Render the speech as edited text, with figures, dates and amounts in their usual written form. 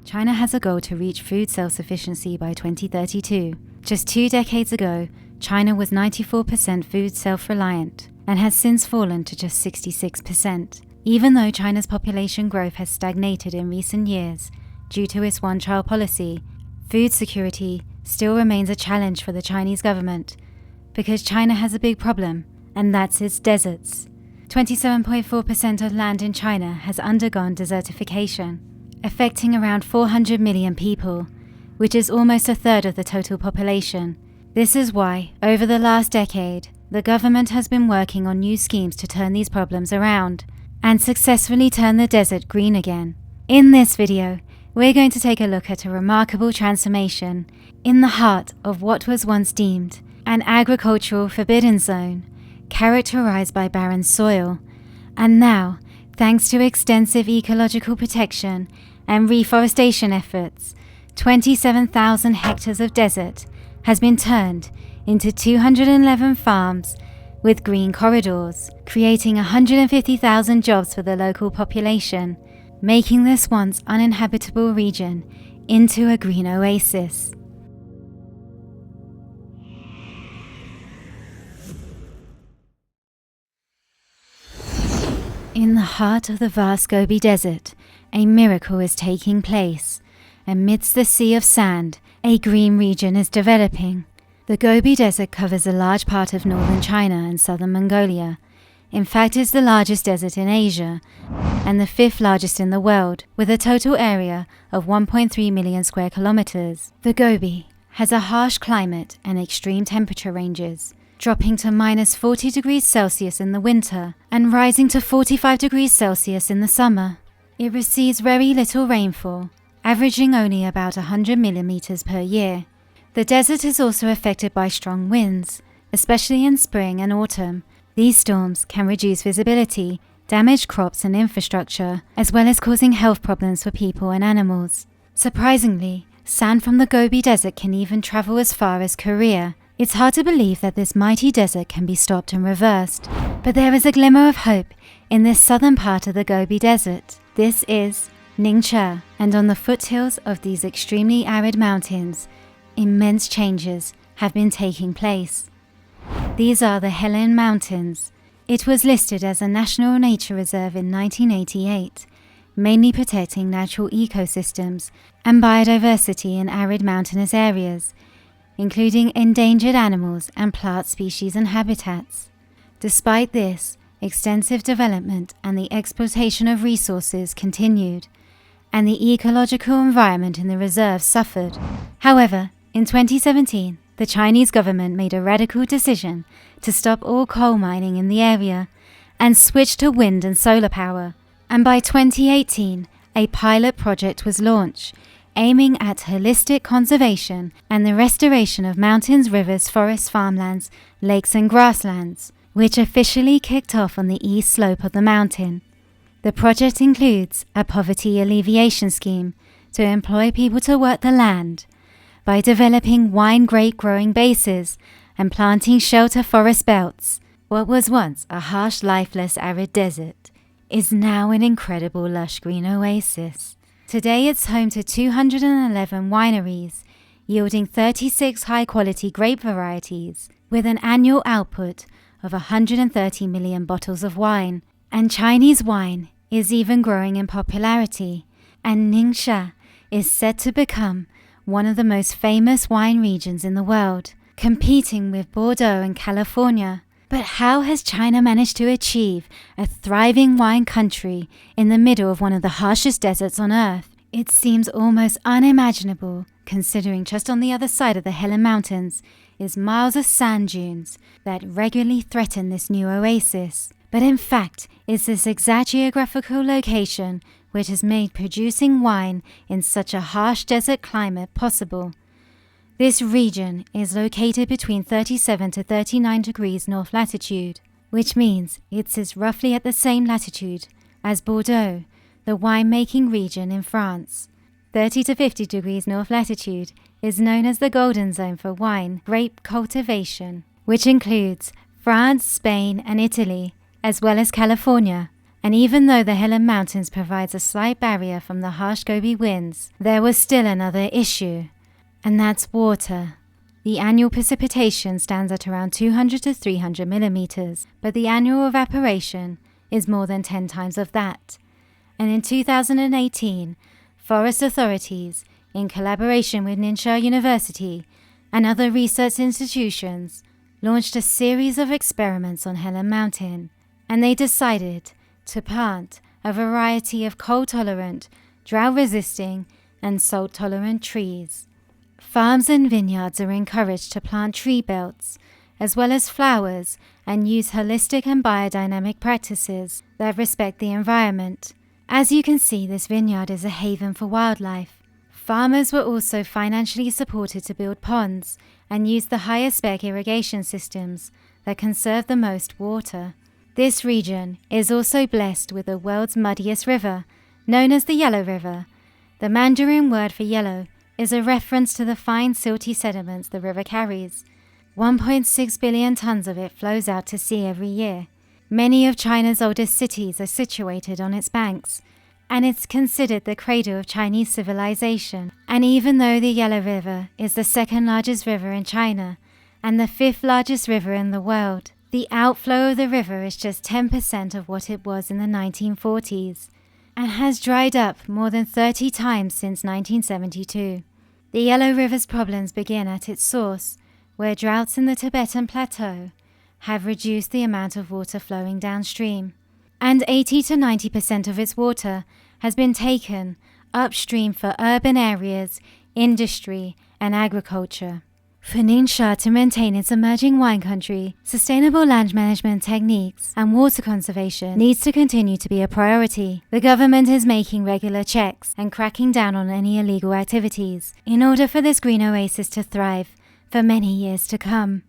China has a goal to reach food self-sufficiency by 2032. Just 2 decades ago, China was 94% food self-reliant and has since fallen to just 66%. Even though China's population growth has stagnated in recent years due to its one-child policy, food security still remains a challenge for the Chinese government because China has a big problem, and that's its deserts. 27.4% of land in China has undergone desertification, affecting around 400 million people, which is almost a third of the total population. This is why, over the last decade, the government has been working on new schemes to turn these problems around and successfully turn the desert green again. In this video, we're going to take a look at a remarkable transformation in the heart of what was once deemed an agricultural forbidden zone, characterized by barren soil, and now, thanks to extensive ecological protection and reforestation efforts, 27,000 hectares of desert has been turned into 211 farms with green corridors, creating 150,000 jobs for the local population, making this once uninhabitable region into a green oasis. In the heart of the vast Gobi Desert, a miracle is taking place. Amidst the sea of sand, a green region is developing. The Gobi Desert covers a large part of northern China and southern Mongolia. In fact, it's the largest desert in Asia and the 5th largest in the world, with a total area of 1.3 million square kilometers. The Gobi has a harsh climate and extreme temperature ranges, dropping to minus 40 degrees Celsius in the winter and rising to 45 degrees Celsius in the summer. It receives very little rainfall, averaging only about 100 millimeters per year. The desert is also affected by strong winds, especially in spring and autumn. These storms can reduce visibility, damage crops and infrastructure, as well as causing health problems for people and animals. Surprisingly, sand from the Gobi Desert can even travel as far as Korea. It's hard to believe that this mighty desert can be stopped and reversed, but there is a glimmer of hope in this southern part of the Gobi Desert. This is Ningxia, and on the foothills of these extremely arid mountains, immense changes have been taking place. These are the Helan Mountains. It was listed as a National Nature Reserve in 1988, mainly protecting natural ecosystems and biodiversity in arid mountainous areas, including endangered animals and plant species and habitats. Despite this, extensive development and the exploitation of resources continued, and the ecological environment in the reserve suffered. However, in 2017, the Chinese government made a radical decision to stop all coal mining in the area and switch to wind and solar power. And by 2018, a pilot project was launched, aiming at holistic conservation and the restoration of mountains, rivers, forests, farmlands, lakes and grasslands, which officially kicked off on the east slope of the mountain. The project includes a poverty alleviation scheme to employ people to work the land by developing wine grape growing bases and planting shelter forest belts. What was once a harsh, lifeless, arid desert is now an incredible lush green oasis. Today it's home to 211 wineries, yielding 36 high-quality grape varieties, with an annual output of 130 million bottles of wine. And Chinese wine is even growing in popularity, and Ningxia is set to become one of the most famous wine regions in the world, competing with Bordeaux and California. But how has China managed to achieve a thriving wine country in the middle of one of the harshest deserts on Earth? It seems almost unimaginable, considering just on the other side of the Helan Mountains is miles of sand dunes that regularly threaten this new oasis. But in fact, it's this exact geographical location which has made producing wine in such a harsh desert climate possible. This region is located between 37 to 39 degrees north latitude, which means it sits roughly at the same latitude as Bordeaux, the winemaking region in France. 30 to 50 degrees north latitude is known as the golden zone for wine grape cultivation, which includes France, Spain and Italy, as well as California. And even though the Helan Mountains provides a slight barrier from the harsh Gobi winds, there was still another issue, and that's water. The annual precipitation stands at around 200 to 300 millimeters, but the annual evaporation is more than 10 times of that. And in 2018, forest authorities, in collaboration with Ningxia University and other research institutions, launched a series of experiments on Helan Mountain, and they decided to plant a variety of cold-tolerant, drought-resisting, and salt-tolerant trees. Farms and vineyards are encouraged to plant tree belts, as well as flowers, and use holistic and biodynamic practices that respect the environment. As you can see, this vineyard is a haven for wildlife. Farmers were also financially supported to build ponds and use the highest spec irrigation systems that conserve the most water. This region is also blessed with the world's muddiest river, known as the Yellow River. The Mandarin word for yellow is a reference to the fine silty sediments the river carries. 1.6 billion tons of it flows out to sea every year. Many of China's oldest cities are situated on its banks, and it's considered the cradle of Chinese civilization. And even though the Yellow River is the second largest river in China and the fifth largest river in the world, the outflow of the river is just 10% of what it was in the 1940s and has dried up more than 30 times since 1972. The Yellow River's problems begin at its source, where droughts in the Tibetan Plateau have reduced the amount of water flowing downstream, and 80 to 90% of its water has been taken upstream for urban areas, industry, and agriculture. For Ningxia to maintain its emerging wine country, sustainable land management techniques and water conservation needs to continue to be a priority. The government is making regular checks and cracking down on any illegal activities in order for this green oasis to thrive for many years to come.